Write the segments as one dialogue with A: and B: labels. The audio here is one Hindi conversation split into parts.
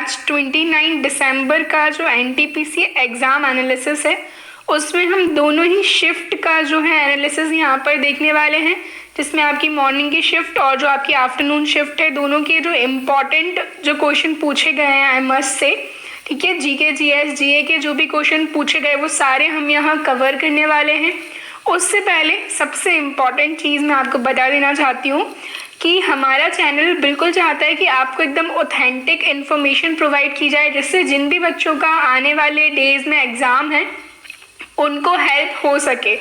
A: आज 29 दिसंबर का जो एनटीपीसी एग्ज़ाम एनालिसिस है उसमें हम दोनों ही शिफ्ट का जो है एनालिसिस यहाँ पर देखने वाले हैं, जिसमें आपकी मॉर्निंग की शिफ्ट और जो आपकी आफ्टरनून शिफ्ट है दोनों के जो इम्पॉर्टेंट जो क्वेश्चन पूछे गए हैं आई मस्ट से, ठीक है, जीके जीएस जीए के जो भी क्वेश्चन पूछे गए वो सारे हम यहाँ कवर करने वाले हैं। उससे पहले सबसे इम्पॉर्टेंट चीज़ मैं आपको बता देना चाहती हूँ कि हमारा चैनल बिल्कुल चाहता है कि आपको एकदम ऑथेंटिक इन्फॉर्मेशन प्रोवाइड की जाए, जिससे जिन भी बच्चों का आने वाले डेज में एग्ज़ाम है उनको हेल्प हो सके।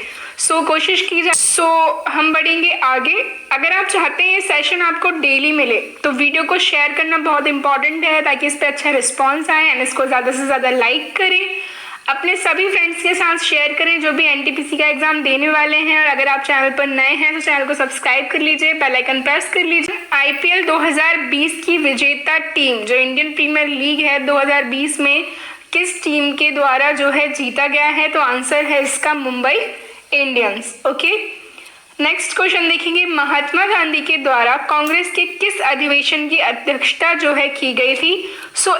A: कोशिश की जाए। हम बढ़ेंगे आगे। अगर आप चाहते हैं ये सेशन आपको डेली मिले तो वीडियो को शेयर करना बहुत इंपॉर्टेंट है ताकि इस पर अच्छा रिस्पॉन्स आए एंड इसको ज़्यादा से ज़्यादा लाइक करें, अपने सभी फ्रेंड्स के साथ शेयर करें जो भी एनटीपीसी का एग्जाम देने वाले हैं। और अगर आप चैनल पर नए हैं तो चैनल को सब्सक्राइब कर लीजिए, बेल आइकन प्रेस कर लीजिए। आईपीएल 2020 की विजेता टीम जो इंडियन प्रीमियर लीग है 2020 में किस टीम के द्वारा जो है जीता गया है, तो आंसर है इसका Mumbai Indians. Okay, next question देखेंगे। महात्मा गांधी के द्वारा कांग्रेस के किस अधिवेशन की अध्यक्षता जो है की गई थी?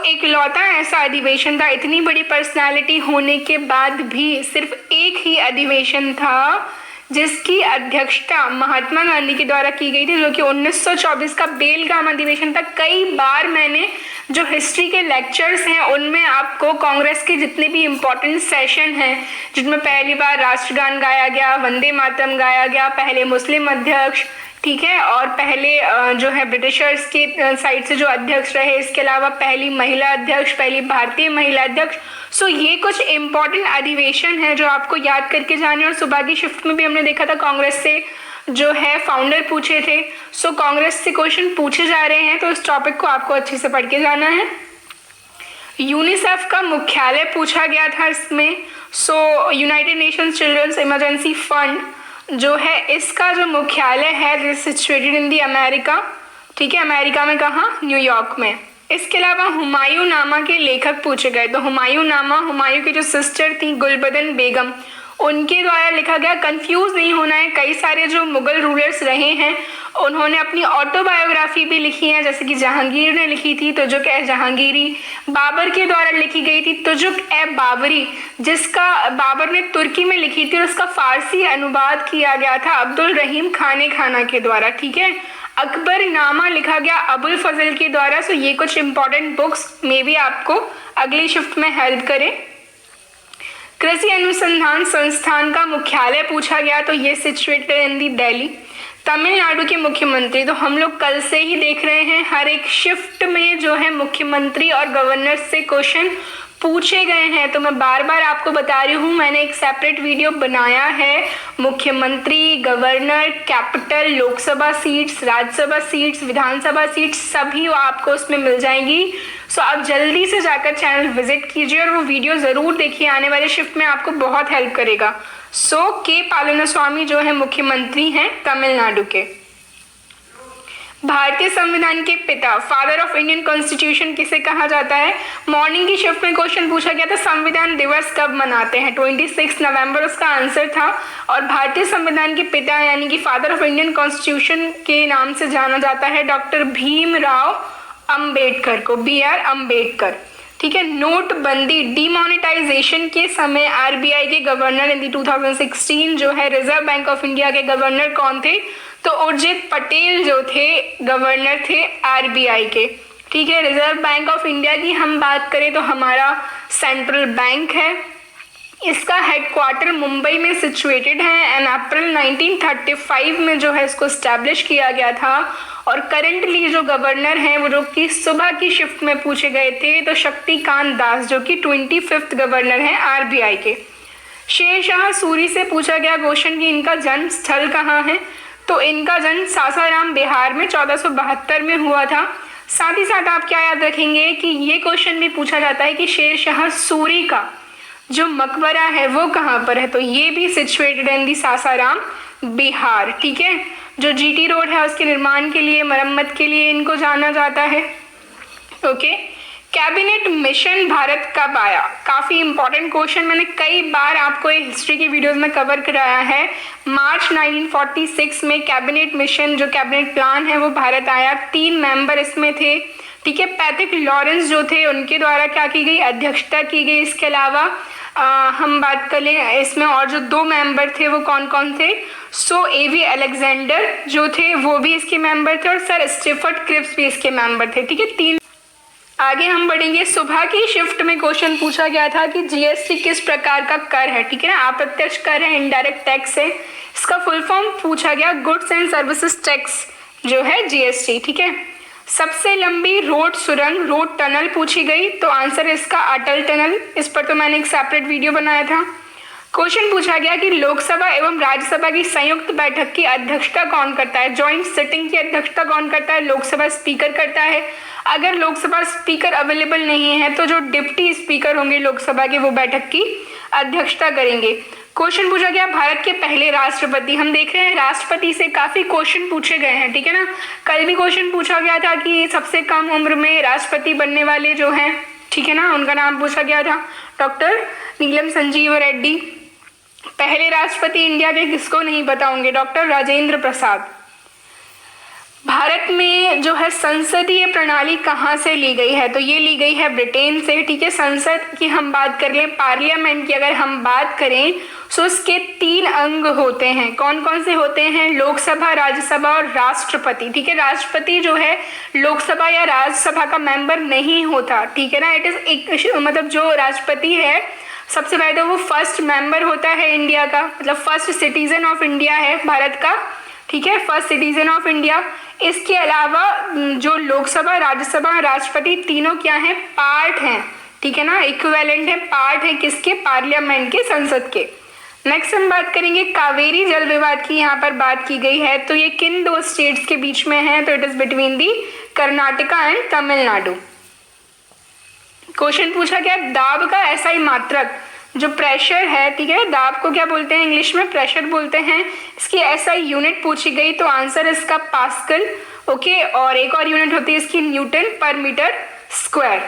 A: इकलौता ऐसा अधिवेशन था, इतनी बड़ी पर्सनालिटी होने के बाद भी सिर्फ एक ही अधिवेशन था जिसकी अध्यक्षता महात्मा गांधी के द्वारा की गई थी, जो कि 1924 का बेलगाम अधिवेशन था। कई बार मैंने जो हिस्ट्री के लेक्चर्स हैं उनमें आपको कांग्रेस के जितने भी इम्पोर्टेंट सेशन हैं जिनमें पहली बार राष्ट्रगान गाया गया, वंदे मातरम गाया गया, पहले मुस्लिम अध्यक्ष, ठीक है, और पहले जो है ब्रिटिशर्स के साइड से जो अध्यक्ष रहे, इसके अलावा पहली महिला अध्यक्ष, पहली भारतीय महिला अध्यक्ष। ये कुछ इम्पोर्टेंट अधिवेशन है जो आपको याद करके जाने। और सुबह की शिफ्ट में भी हमने देखा था कांग्रेस से जो है फाउंडर पूछे थे। कांग्रेस से क्वेश्चन पूछे जा रहे हैं तो इस टॉपिक को आपको अच्छे से पढ़ के जाना है। यूनिसेफ का मुख्यालय पूछा गया था इसमें। United Nations children's emergency fund जो है इसका जो मुख्यालय है सिचुएटेड इन दी अमेरिका, ठीक है, अमेरिका में कहाँ? न्यूयॉर्क में। इसके अलावा हुमायूं नामा के लेखक पूछे गए। तो हुमायूं नामा हुमायूं की जो सिस्टर थी गुलबदन बेगम, उनके द्वारा लिखा गया। कंफ्यूज नहीं होना है, कई सारे जो मुगल रूलर्स रहे हैं उन्होंने अपनी ऑटोबायोग्राफी भी लिखी है, जैसे कि जहांगीर ने लिखी थी तुजुक ए जहांगीरी, बाबर के द्वारा लिखी गई थी तुजुक ए बाबरी, जिसका बाबर ने तुर्की में लिखी थी और उसका फारसी अनुवाद किया गया था अब्दुल रहीम खाने खाना के द्वारा, ठीक है। अकबर नामा लिखा गया अबुल फजल के द्वारा। ये कुछ इंपॉर्टेंट बुक्स में भी आपको अगली शिफ्ट में हेल्प करें। कृषि अनुसंधान संस्थान का मुख्यालय पूछा गया, तो ये सिचुएटेड इन दी दिल्ली। तमिलनाडु के मुख्यमंत्री, तो हम लोग कल से ही देख रहे हैं हर एक शिफ्ट में जो है मुख्यमंत्री और गवर्नर से क्वेश्चन पूछे गए हैं। तो मैं बार बार आपको बता रही हूँ, मैंने एक सेपरेट वीडियो बनाया है मुख्यमंत्री, governor, capital, Lok Sabha seats, Rajya Sabha seats, Vidhan Sabha seats सभी आपको उसमें मिल जाएंगी। आप जल्दी से जाकर चैनल विजिट कीजिए और वो वीडियो ज़रूर देखिए, आने वाले शिफ्ट में आपको बहुत हेल्प करेगा। के पालनास्वामी जो है मुख्यमंत्री हैं तमिलनाडु के। भारतीय संविधान के पिता, फादर ऑफ इंडियन कॉन्स्टिट्यूशन किसे कहा जाता है? मॉर्निंग की शिफ्ट में क्वेश्चन पूछा गया था संविधान दिवस कब मनाते हैं? 26 नवंबर उसका आंसर था। और भारतीय संविधान के पिता यानी कि फादर ऑफ इंडियन कॉन्स्टिट्यूशन के नाम से जाना जाता है डॉक्टर भीमराव अंबेडकर को, BR अम्बेडकर, ठीक है। नोटबंदी डीमोनेटाइजेशन के समय आरबीआई के गवर्नर इन 2016 जो है रिजर्व बैंक ऑफ इंडिया के गवर्नर कौन थे? तो उर्जित पटेल जो थे गवर्नर थे आरबीआई के, ठीक है। रिजर्व बैंक ऑफ इंडिया की हम बात करें तो हमारा सेंट्रल बैंक है, इसका हेडक्वार्टर मुंबई में सिचुएटेड है एंड अप्रैल 1935 में जो है इसको स्टैब्लिश किया गया था। और करंटली जो गवर्नर हैं वो जो कि सुबह की शिफ्ट में पूछे गए थे तो शक्तिकांत दास जो कि 25th गवर्नर हैं आरबीआई के। शेरशाह सूरी से पूछा गया क्वेश्चन कि इनका जन्म स्थल कहाँ है? तो इनका जन्म सासाराम बिहार में 1472 में हुआ था। साथ ही साथ आप क्या याद रखेंगे कि ये क्वेश्चन भी पूछा जाता है कि शेरशाह सूरी का जो मकबरा है वो कहाँ पर है? तो ये भी सिचुएटेड इन दी सासाराम बिहार, ठीक है। जो जीटी रोड है उसके निर्माण के लिए, मरम्मत के लिए इनको जाना जाता है। ओके, कैबिनेट मिशन भारत कब आया? काफ़ी इंपॉर्टेंट क्वेश्चन, मैंने कई बार आपको ये हिस्ट्री की वीडियोस में कवर कराया है। मार्च 1946 में कैबिनेट मिशन जो कैबिनेट प्लान है वो भारत आया। 3 मेंबर इसमें थे, ठीक है। पैट्रिक लॉरेंस जो थे उनके द्वारा क्या की गई, अध्यक्षता की गई। इसके अलावा हम बात कर लें इसमें और जो 2 मेंबर थे वो कौन कौन थे, सो एवी अलेक्जेंडर जो थे वो भी इसके मेंबर थे और सर स्टीफर्ड क्रिप्स भी इसके मेंबर थे। ठीक है, 3। आगे हम बढ़ेंगे। सुबह की शिफ्ट में क्वेश्चन पूछा गया था कि जीएसटी किस प्रकार का कर है। ठीक है ना, अप्रत्यक्ष कर है, इनडायरेक्ट टैक्स है। इसका फुल फॉर्म पूछा गया, गुड्स एंड सर्विसेज टैक्स जो है जीएसटी। ठीक है। सबसे लंबी रोड सुरंग, रोड टनल पूछी गई, तो आंसर इसका अटल टनल। इस पर तो मैंने एक सेपरेट वीडियो बनाया था। क्वेश्चन पूछा गया कि लोकसभा एवं राज्यसभा की संयुक्त बैठक की अध्यक्षता कौन करता है। ज्वाइंट सिटिंग की अध्यक्षता कौन करता है, लोकसभा स्पीकर करता है। अगर लोकसभा स्पीकर अवेलेबल नहीं है तो जो डिप्टी स्पीकर होंगे लोकसभा के वो बैठक की अध्यक्षता करेंगे। क्वेश्चन पूछा गया भारत के पहले राष्ट्रपति। हम देख रहे हैं राष्ट्रपति से काफी क्वेश्चन पूछे गए हैं। ठीक है ना, कल भी क्वेश्चन पूछा गया था कि सबसे कम उम्र में राष्ट्रपति बनने वाले जो हैं, ठीक है ना, उनका नाम पूछा गया था, डॉक्टर नीलम संजीव रेड्डी। पहले राष्ट्रपति इंडिया के किसको नहीं पता होंगे, डॉक्टर राजेंद्र प्रसाद। भारत में जो है संसदीय प्रणाली कहाँ से ली गई है, तो ये ली गई है ब्रिटेन से। ठीक है, संसद की हम बात कर लें, पार्लियामेंट की अगर हम बात करें तो उसके 3 अंग होते हैं। कौन कौन से होते हैं, लोकसभा, राज्यसभा और राष्ट्रपति। ठीक है, राष्ट्रपति जो है लोकसभा या राज्यसभा का मेंबर नहीं होता। ठीक है ना, इट इज एक मतलब जो राष्ट्रपति है सबसे पहले तो वो फर्स्ट मेंबर होता है इंडिया का, मतलब फर्स्ट सिटीजन ऑफ इंडिया है भारत का। ठीक है, फर्स्ट सिटीजन ऑफ इंडिया। इसके अलावा जो लोकसभा, राज्यसभा, राष्ट्रपति तीनों क्या हैं, पार्ट हैं। ठीक है ना, इक्विवेलेंट है, पार्ट है किसके, पार्लियामेंट के, संसद के। नेक्स्ट हम बात करेंगे कावेरी जल विवाद की। यहाँ पर बात की गई है तो ये किन 2 स्टेट्स के बीच में है, तो it is between the Karnataka and Tamil Nadu. Question पूछा गया दाब का एसआई मात्रक, जो प्रेशर है, ठीक है, दाब को क्या बोलते हैं, इंग्लिश में प्रेशर बोलते हैं। इसकी एसआई यूनिट पूछी गई तो आंसर इसका पास्कल। ओके, और एक और यूनिट होती है इसकी न्यूटन पर मीटर स्क्वायर।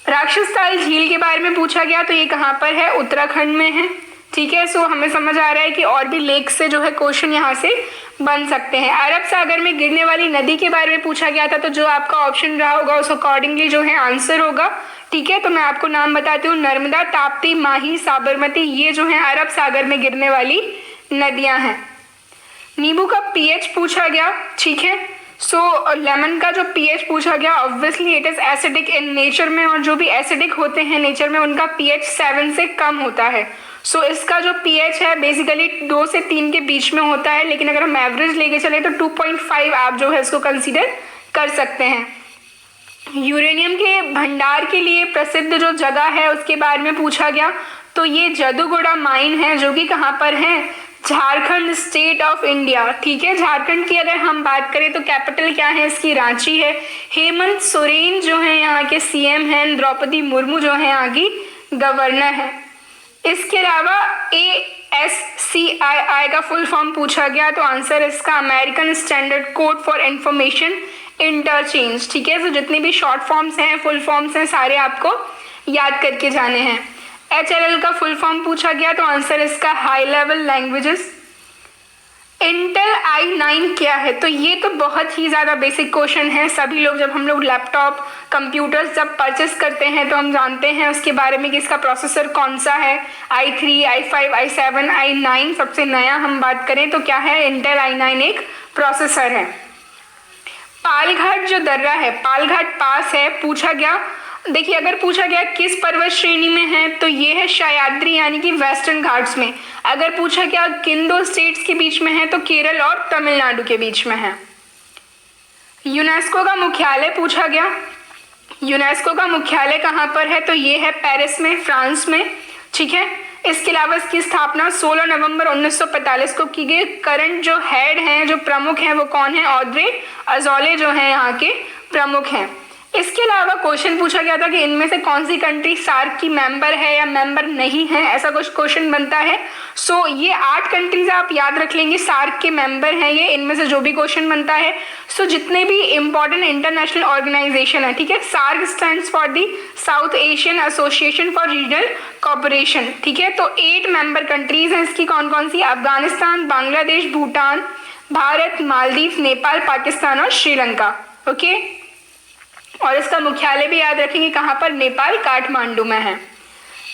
A: राक्षस ताल झील के बारे में पूछा गया तो ये कहाँ पर है, उत्तराखंड में है। ठीक है, सो हमें समझ आ रहा है कि और भी लेक से जो है क्वेश्चन यहाँ से बन सकते हैं। अरब सागर में गिरने वाली नदी के बारे में पूछा गया था, तो जो आपका ऑप्शन रहा होगा उस अकॉर्डिंगली जो है आंसर होगा। ठीक है, तो मैं आपको नाम बताती हूँ, नर्मदा, ताप्ती, माही, साबरमती, ये जो है अरब सागर में गिरने वाली नदियां हैं। नींबू का पीएच पूछा गया। ठीक है, सो लेमन का जो पीएच पूछा गया, obviously it is acidic in nature में, और जो भी एसिडिक होते हैं नेचर में उनका पीएच 7 से कम होता है। सो इसका जो पीएच है बेसिकली 2 से 3 के बीच में होता है, लेकिन अगर हम एवरेज लेके चले तो 2.5 आप जो है इसको कंसीडर कर सकते हैं। यूरेनियम के भंडार के लिए प्रसिद्ध जो जगह है उसके बारे में पूछा गया, तो ये जदुगोड़ा माइन है जो कि कहाँ पर है, झारखंड स्टेट ऑफ इंडिया। ठीक है, झारखंड की अगर हम बात करें तो कैपिटल क्या है इसकी, रांची है। हेमंत सोरेन जो है यहाँ के सीएम हैं, द्रौपदी मुर्मू जो है यहाँ की गवर्नर है। इसके अलावा ASCII का फुल फॉर्म पूछा गया तो आंसर इसका American standard code for information interchange. ठीक है, तो जितने भी शॉर्ट फॉर्म्स हैं, फुल फॉर्म्स हैं, सारे आपको याद करके जाने हैं। HLL का फुल फॉर्म पूछा गया तो आंसर इसका high level languages. Intel i9 क्या है, तो ये तो बहुत ही ज़्यादा बेसिक क्वेश्चन है। सभी लोग जब हम लोग लैपटॉप कंप्यूटर्स जब परचेस करते हैं तो हम जानते हैं उसके बारे में कि इसका प्रोसेसर कौन सा है, i3, i5, i7, i9 सबसे नया हम बात करें तो क्या है, इंटेल i9 एक प्रोसेसर है। पालघाट जो दर्रा है, पालघाट पास है, पूछा गया, देखिए अगर पूछा गया किस पर्वत श्रेणी में है तो ये है सह्याद्री यानी कि वेस्टर्न घाट्स में। अगर पूछा गया किन 2 स्टेट्स के बीच में है तो केरल और तमिलनाडु के बीच में है। यूनेस्को का मुख्यालय पूछा गया, यूनेस्को का मुख्यालय कहाँ पर है, तो ये है पेरिस में, फ्रांस में। ठीक है, इसके अलावा इसकी स्थापना 16 नवंबर 1945 को की गई। करंट जो हेड हैं, जो प्रमुख हैं वो कौन है, ऑड्रे अजौले जो है यहाँ के प्रमुख हैं। इसके अलावा क्वेश्चन पूछा गया था कि इनमें से कौन सी कंट्री सार्क की मेंबर है या मेंबर नहीं है, ऐसा कुछ क्वेश्चन बनता है। सो ये 8 कंट्रीज आप याद रख लेंगे सार्क के मेंबर हैं ये, इनमें से जो भी क्वेश्चन बनता है। सो जितने भी इंपॉर्टेंट इंटरनेशनल ऑर्गेनाइजेशन है, ठीक है, SAARC stands for the South Asian association for regional cooperation. ठीक है, तो 8 मेंबर कंट्रीज हैं इसकी, कौन कौन सी, अफगानिस्तान, बांग्लादेश, भूटान, भारत, मालदीव, नेपाल, पाकिस्तान और श्रीलंका। ओके, और इसका मुख्यालय भी याद रखेंगे कहाँ पर, नेपाल काठमांडू में है।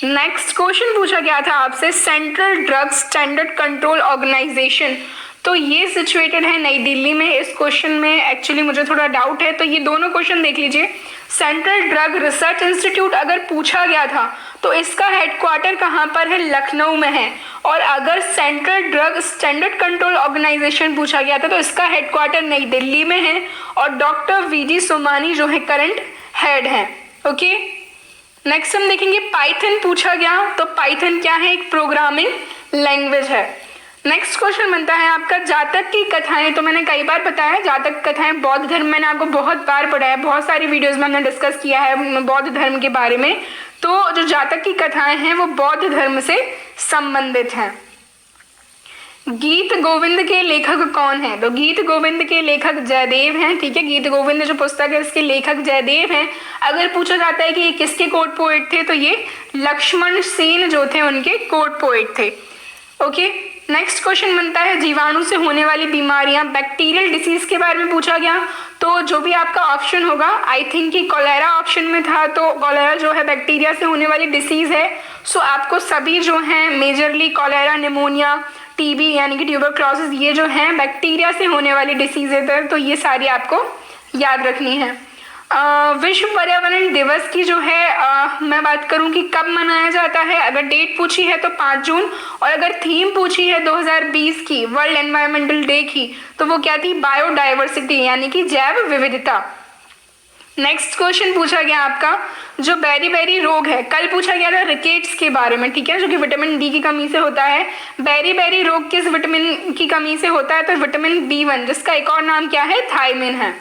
A: नेक्स्ट क्वेश्चन पूछा गया था आपसे, central drug standard control organization, तो ये सिचुएटेड है नई दिल्ली में। इस क्वेश्चन में एक्चुअली मुझे थोड़ा डाउट है, तो ये दोनों क्वेश्चन देख लीजिए। सेंट्रल ड्रग रिसर्च इंस्टीट्यूट अगर पूछा गया था तो इसका हेडक्वार्टर कहाँ पर है, लखनऊ में है। और अगर central drug standard control organization पूछा गया था तो इसका हेडक्वार्टर नई दिल्ली में है, और डॉक्टर वीजी सोमानी जो है करंट हेड है। ओके, नेक्स्ट हम देखेंगे पाइथन पूछा गया, तो पाइथन क्या है, एक प्रोग्रामिंग लैंग्वेज है। नेक्स्ट क्वेश्चन बनता है आपका जातक की कथाएं, तो मैंने कई बार बताया जातक कथाएं बौद्ध धर्म, मैंने आपको बहुत बार पढ़ाया, बहुत सारी वीडियोस में हमने डिस्कस किया है बौद्ध धर्म के बारे में। तो जो जातक की कथाएं हैं वो बौद्ध धर्म से संबंधित हैं। गीत गोविंद के लेखक कौन है, तो गीत गोविंद के लेखक जयदेव हैं। ठीक है, गीत गोविंद जो पुस्तक है इसके लेखक जयदेव हैं। अगर पूछा जाता है कि ये किसके कोर्ट पोएट थे, तो ये लक्ष्मण सेन जो थे उनके कोर्ट पोएट थे। ओके, नेक्स्ट क्वेश्चन बनता है जीवाणु से होने वाली बीमारियां, बैक्टीरियल डिसीज के बारे में पूछा गया। तो जो भी आपका ऑप्शन होगा, आई थिंक कि कोलेरा ऑप्शन में था, तो कोलेरा जो है बैक्टीरिया से होने वाली डिसीज है। सो आपको सभी जो हैं मेजरली कोलेरा, निमोनिया, टीबी यानी कि ट्यूबरक्लोसिस, ये जो हैं बैक्टीरिया से होने वाली डिसीजेज है, तो ये सारी आपको याद रखनी है। विश्व पर्यावरण दिवस की जो है मैं बात करूं कि कब मनाया जाता है, अगर डेट पूछी है तो 5 जून, और अगर थीम पूछी है 2020 की वर्ल्ड एनवायरमेंटल डे की, तो वो क्या थी, बायोडाइवर्सिटी यानी कि जैव विविधता। नेक्स्ट क्वेश्चन पूछा गया आपका जो बेरी रोग है, कल पूछा गया था रिकेट्स के बारे में, ठीक है, जो कि विटामिन डी की कमी से होता है। बेरी रोग किस विटामिन की कमी से होता है, तो विटामिन B1, जिसका एक और नाम क्या है, थायमिन है।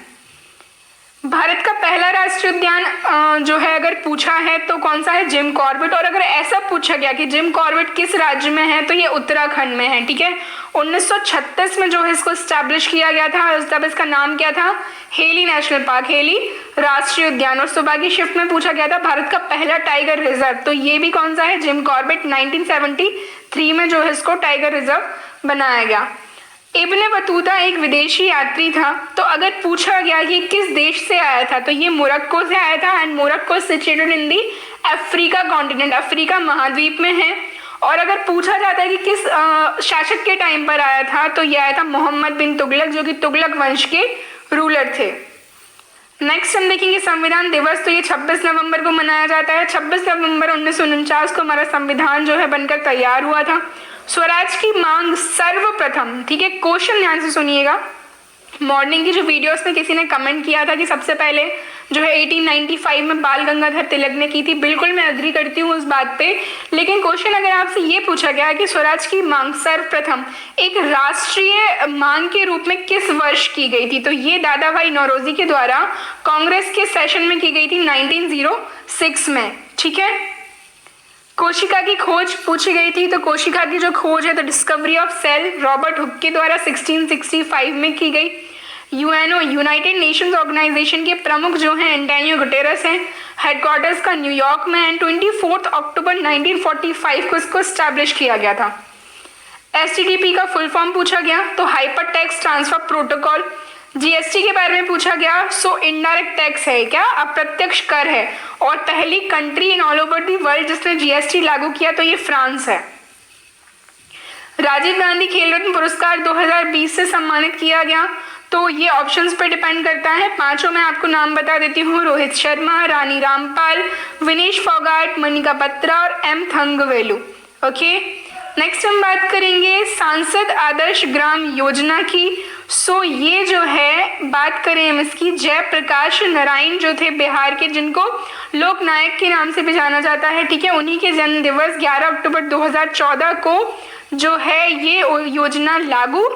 A: भारत का पहला राष्ट्रीय उद्यान जो है अगर पूछा है तो कौन सा है, जिम कॉर्बेट। और अगर ऐसा पूछा गया कि जिम कॉर्बेट किस राज्य में है, तो ये उत्तराखंड में है। ठीक है, 1936 में जो है इसको स्टैब्लिश किया गया था, तब इसका नाम क्या था, हेली नेशनल पार्क, हेली राष्ट्रीय उद्यान। और सुबह की शिफ्ट में पूछा गया था भारत का पहला टाइगर रिजर्व, तो ये भी कौन सा है, जिम कॉर्बेट। 1973 में जो है इसको टाइगर रिजर्व बनाया गया। इब्ने बतूता एक विदेशी यात्री था, तो अगर पूछा गया कि किस देश से आया था, तो ये मोरक्को से आया था, and Morocco situated in the Africa continent, Africa महाद्वीप में है। और अगर पूछा जाता है कि किस शासक के टाइम पर आया था, तो ये आया था मोहम्मद बिन तुगलक, जो कि तुगलक वंश के रूलर थे। नेक्स्ट हम देखेंगे संविधान दिवस, तो ये 26 नवंबर को मनाया जाता है। 26 नवंबर 1949 को हमारा संविधान जो है बनकर तैयार हुआ था। स्वराज की मांग सर्वप्रथम, ठीक है, क्वेश्चन ध्यान से सुनिएगा। मॉर्निंग की जो वीडियोस में किसी ने कमेंट किया था कि सबसे पहले जो है 1895 में बाल गंगाधर तिलक ने की थी, बिल्कुल मैं अग्री करती हूँ उस बात पे। लेकिन क्वेश्चन अगर आपसे ये पूछा गया कि स्वराज की मांग सर्वप्रथम एक राष्ट्रीय मांग के रूप में किस वर्ष की गई थी, तो ये दादा भाई नौरोजी के द्वारा कांग्रेस के सेशन में की गई थी 1906 में। ठीक है, कोशिका की खोज पूछी गई थी, तो कोशिका की जो खोज है, तो discovery of cell Robert Hooke के द्वारा 1665 में की गई। यूएनओ यूनाइटेड नेशंस ऑर्गेनाइजेशन के प्रमुख जो हैं एंटोनियो गुटेरेस हैं, हेडक्वार्टर्स का न्यूयॉर्क में, एंड 24 अक्टूबर 1945 को इसको स्टैब्लिश किया गया था। एसटीटीपी का फुल फॉर्म पूछा गया, तो hyper tax transfer protocol. GST के बारे में पूछा गया, सो इनडायरेक्ट टैक्स है क्या, अप्रत्यक्ष कर है, और पहली country in all over the world जिसने जीएसटी लागू किया तो ये फ्रांस है। राजीव गांधी खेल रत्न पुरस्कार 2020 से सम्मानित किया गया, तो ये ऑप्शंस पे डिपेंड करता है। 5 मैं आपको नाम बता देती हूँ, रोहित शर्मा, रानी रामपाल, विनेश फोगाट, मनिका बत्रा और एम थंगवेलु। ओके, नेक्स्ट हम बात करेंगे सांसद आदर्श ग्राम योजना की। सो ये जो है बात करें हम इसकी, जयप्रकाश नारायण जो थे बिहार के, जिनको लोक नायक के नाम से भी जाना जाता है, ठीक है, उन्हीं के जन्म दिवस 11 अक्टूबर 2014 को जो है ये योजना लागू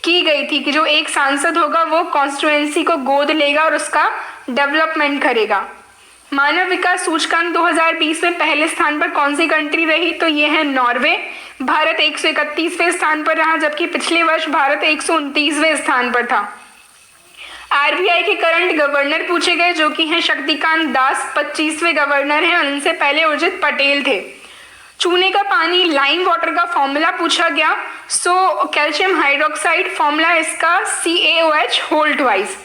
A: की गई थी कि जो एक सांसद होगा वो कॉन्स्टिट्यूएंसी को गोद लेगा और उसका डेवलपमेंट करेगा। मानव विकास सूचकांक 2020 में पहले स्थान पर कौन सी कंट्री रही, तो ये है नॉर्वे। भारत 131वें स्थान पर रहा, जबकि पिछले वर्ष भारत 129वें स्थान पर था। आरबीआई के करंट गवर्नर पूछे गए, जो कि हैं शक्तिकांत दास, 25वें गवर्नर हैं, और इनसे पहले उर्जित पटेल थे। चूने का पानी लाइम वाटर का फॉर्मूला पूछा गया, सो कैल्शियम हाइड्रोक्साइड, फॉर्मूला इसका CaOH होल ट्वाइस।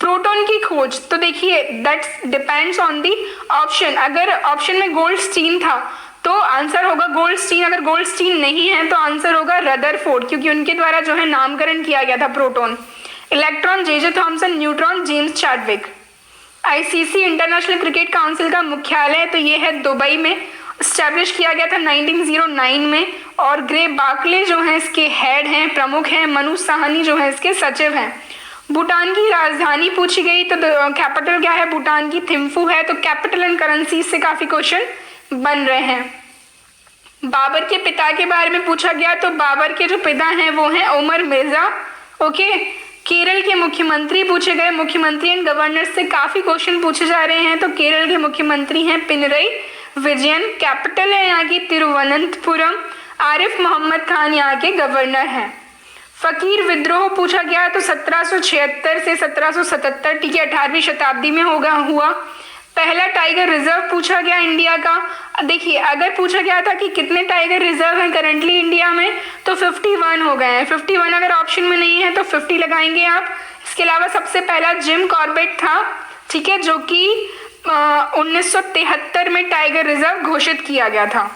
A: प्रोटॉन की खोज, तो देखिए that depends on the option. अगर ऑप्शन में गोल्डस्टीन था तो आंसर होगा गोल्डस्टीन, अगर गोल्डस्टीन नहीं है तो आंसर होगा रदरफोर्ड, क्योंकि उनके द्वारा जो है नामकरण किया गया था proton. Electron J Thomson, neutron James Chadwick. ICC international cricket council का मुख्यालय तो ये है दुबई में, स्टैब्लिश किया गया था 1909 में, और ग्रे बार्कले जो है इसके हेड हैं, प्रमुख हैं। मनु साहनी जो है इसके सचिव हैं। भूटान की राजधानी पूछी गई तो कैपिटल क्या है भूटान की, थिम्फू है। तो कैपिटल एंड करेंसी से काफी क्वेश्चन बन रहे हैं। बाबर के पिता के बारे में पूछा गया तो बाबर के जो पिता हैं वो हैं उमर मिर्जा। ओके, केरल के मुख्यमंत्री पूछे गए, मुख्यमंत्री एंड गवर्नर से काफी क्वेश्चन पूछे जा रहे हैं। तो केरल के मुख्यमंत्री हैं पिनरई विजयन। कैपिटल है यहाँ की तिरुवनंतपुरम। आरिफ मोहम्मद खान यहाँ के गवर्नर हैं। फकीर विद्रोह पूछा गया तो 1776 से 1777, ठीक है, 18वीं शताब्दी में हुआ। पहला टाइगर रिजर्व पूछा गया इंडिया का। देखिए अगर पूछा गया था कि कितने टाइगर रिजर्व हैं करंटली इंडिया में तो 51 हो गए हैं। 51 अगर ऑप्शन में नहीं है तो 50 लगाएंगे आप। इसके अलावा सबसे पहला जिम कॉर्बेट था, ठीक है, जो कि 1973 में टाइगर रिजर्व घोषित किया गया था।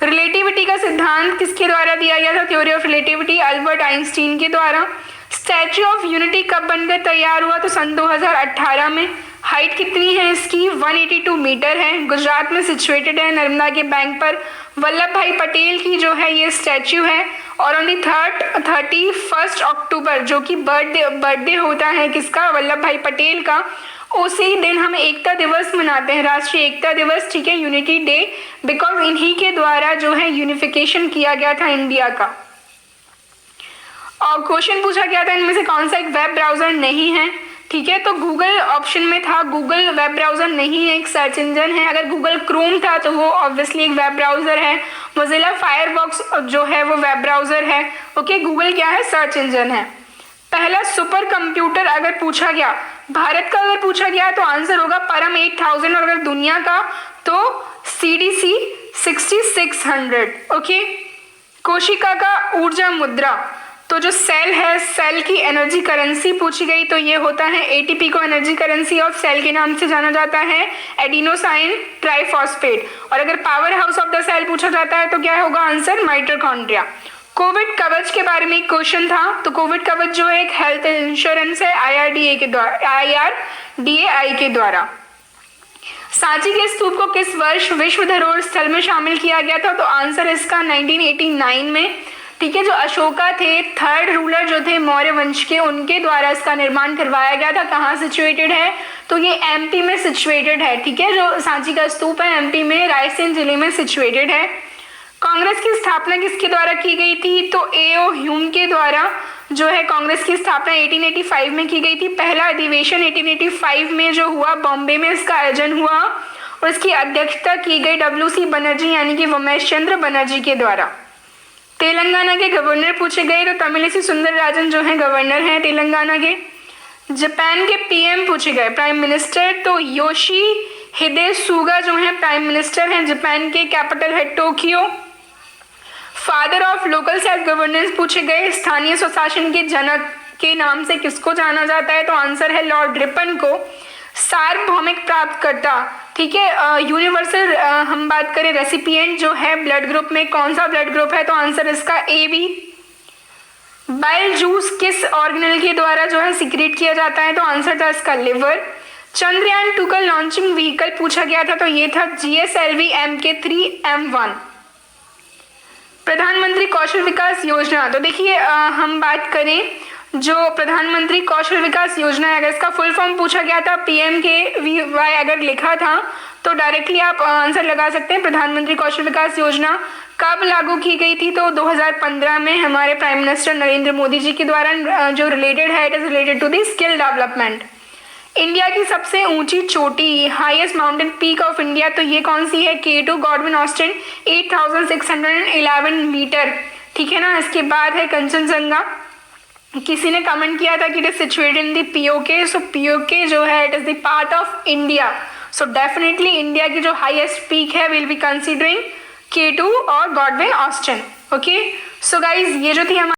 A: रिलेटिविटी का सिद्धांत किसके द्वारा दिया गया था, theory of relativity, Albert Einstein के द्वारा। स्टैच्यू ऑफ यूनिटी कब बनकर तैयार हुआ तो सन 2018 में। हाइट कितनी है इसकी, 182 मीटर है। गुजरात में सिचुएटेड है, नर्मदा के बैंक पर। वल्लभ भाई पटेल की जो है ये स्टैच्यू है। और ऑन दी 31 अक्टूबर जो कि बर्थडे होता है किसका, वल्लभ भाई पटेल का, उसी दिन हम एकता दिवस मनाते हैं, राष्ट्रीय एकता दिवस, ठीक है, यूनिटी डे, बिकॉज इन्हीं के द्वारा जो है यूनिफिकेशन किया गया था इंडिया का। और क्वेश्चन पूछा गया था इनमें से कौन सा एक वेब ब्राउजर नहीं है, ठीक है, तो गूगल ऑप्शन में था। गूगल वेब ब्राउजर नहीं है, एक सर्च इंजन है। अगर गूगल क्रोम था तो वो ऑब्वियसली एक वेब ब्राउजर है। मोजिला फायरफॉक्स जो है वो वेब ब्राउजर है। ओके, गूगल क्या है, सर्च इंजन है। पहला सुपर कंप्यूटर अगर पूछा गया, भारत का अगर पूछा गया तो आंसर होगा परम 8000, और अगर दुनिया का तो CDC 6600। ओके, कोशिका का ऊर्जा मुद्रा, तो जो सेल है, सेल की एनर्जी करेंसी पूछी गई तो ये होता है ATP को एनर्जी करेंसी ऑफ सेल के नाम से जाना जाता है, एडिनोसाइन ट्राइफॉस्फेट। और अगर power house of the cell पूछा जाता है तो क्या होगा आंसर, माइटोकॉन्ड्रिया। कोविड कवच के बारे में एक क्वेश्चन था, तो कोविड कवच जो है एक हेल्थ इंश्योरेंस है IRDAI के द्वारा। सांची के स्तूप को किस वर्ष विश्व धरोहर स्थल में शामिल किया गया था, तो आंसर इसका 1989 में, ठीक है। जो अशोका थे, थर्ड रूलर जो थे मौर्य वंश के, उनके द्वारा इसका निर्माण करवाया गया था। कहाँ सिचुएटेड है, तो ये MP में सिचुएटेड है, ठीक है। जो सांची का स्तूप है MP में रायसेन जिले में सिचुएटेड है। कांग्रेस की स्थापना किसके द्वारा की गई थी, तो A.O. ह्यूम के द्वारा जो है कांग्रेस की स्थापना 1885 में की गई थी। पहला अधिवेशन 1885 में जो हुआ बॉम्बे में इसका आयोजन हुआ, और इसकी अध्यक्षता की गई WC बनर्जी यानी कि उमेश चंद्र बनर्जी के द्वारा। तेलंगाना के गवर्नर पूछे गए तो तमिलिसई सुंदरराजन जो है गवर्नर हैं तेलंगाना के। जापान के PM पूछे गए, प्राइम मिनिस्टर, तो योशिहिदे सुगा जो है प्राइम मिनिस्टर हैं जापान के। कैपिटल है Tokyo. Father of local self governance पूछे गए, स्थानीय स्वशासन के जनक के नाम से किसको जाना जाता है, तो आंसर है लॉर्ड रिपन को। सार्वभौमिक प्राप्तकर्ता, ठीक है, यूनिवर्सल हम बात करें रेसिपिएंट जो है ब्लड ग्रुप में, कौन सा ब्लड ग्रुप है, तो आंसर इसका AB। बाइल जूस किस ऑर्गेनल के द्वारा जो है सिक्रेट किया जाता है, तो आंसर था इसका लिवर। चंद्रयान 2 का लॉन्चिंग व्हीकल पूछा गया था तो ये था GSLV Mk3M1। प्रधानमंत्री कौशल विकास योजना, तो देखिए हम बात करें जो प्रधानमंत्री कौशल विकास योजना है, अगर इसका फुल फॉर्म पूछा गया था PMKVY अगर लिखा था तो डायरेक्टली आप आंसर लगा सकते हैं। प्रधानमंत्री कौशल विकास योजना कब लागू की गई थी, तो 2015 में हमारे प्राइम मिनिस्टर नरेंद्र मोदी जी के द्वारा, जो रिलेटेड है, it is related to the skill development. India की सबसे ऊंची चोटी, highest mountain peak of India, तो ये कौन सी है, K2 गॉडविन ऑस्टिन 8611 मीटर, ठीक है ना। इसके बाद है कंचनजंगा। किसी ने कमेंट किया था कि it is situated in the POK, so POK जो है it is the part of India, so definitely India की जो हाईएस्ट पीक है विल बी कंसीडरिंग K2 और Godwin Austen. Okay, so guys ये जो थी हमारी